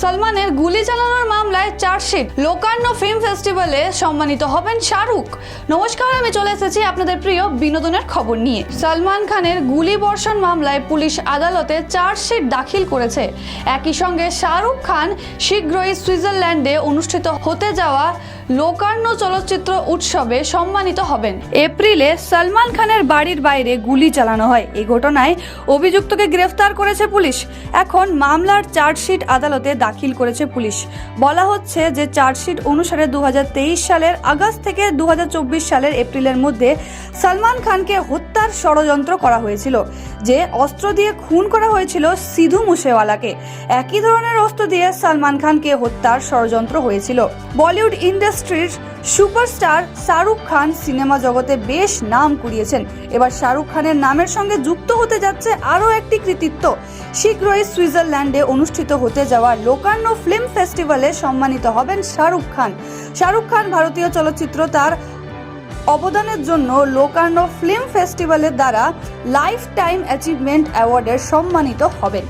সালমানের গুলি চালানোর মামলায় চার্জশিট, লোকার্নো ফিল্ম ফেস্টিভ্যালে সম্মানিত হবেন শাহরুখ। নমস্কার, আমি চলে এসেছি আপনাদের প্রিয় বিনোদনের খবর নিয়ে। সালমান খানের গুলি বর্ষণ মামলায় পুলিশ আদালতে চার্জশিট দাখিল করেছে। একই সঙ্গে শাহরুখ খান শীঘ্রই সুইজারল্যান্ডে অনুষ্ঠিত হতে যাওয়া লোকার্নো চলচ্চিত্র উৎসবে সম্মানিত হবেন। এপ্রিলে সালমান খানের বাড়ির বাইরে গুলি চালানো হয়। এই ঘটনায় অভিযুক্তকে গ্রেফতার করেছে পুলিশ। এখন মামলার চার্জশিট আদালতে দাখিল করেছে পুলিশ। বলা হচ্ছে যে চার্জশিট অনুসারে 2023 সালের আগস্ট থেকে 2024 সালের এপ্রিলের মধ্যে সালমান খানকে হত্যার ষড়যন্ত্র করা হয়েছিল। যে অস্ত্র দিয়ে খুন করা হয়েছিল সিধু মুসেওয়ালাকে, একই ধরনের অস্ত্র দিয়ে সালমান খানকে হত্যার ষড়যন্ত্র হয়েছিল। বলিউড ইন্ডাস্ট্রির সুপারস্টার শাহরুখ খান সিনেমা জগতে বেশ নাম কুড়িয়েছেন। এবার শাহরুখ খানের নামের সঙ্গে যুক্ত হতে যাচ্ছে আরও একটি কৃতিত্ব। শীঘ্রই সুইজারল্যান্ডে অনুষ্ঠিত হতে যাওয়া লোকার্নো ফিল্ম ফেস্টিভ্যালে সম্মানিত হবেন শাহরুখ খান। শাহরুখ খান ভারতীয় চলচ্চিত্র তার অবদানের জন্য লোকার্নো ফিল্ম ফেস্টিভ্যালের দ্বারা লাইফ টাইম অ্যাচিভমেন্ট অ্যাওয়ার্ডে সম্মানিত হবেন।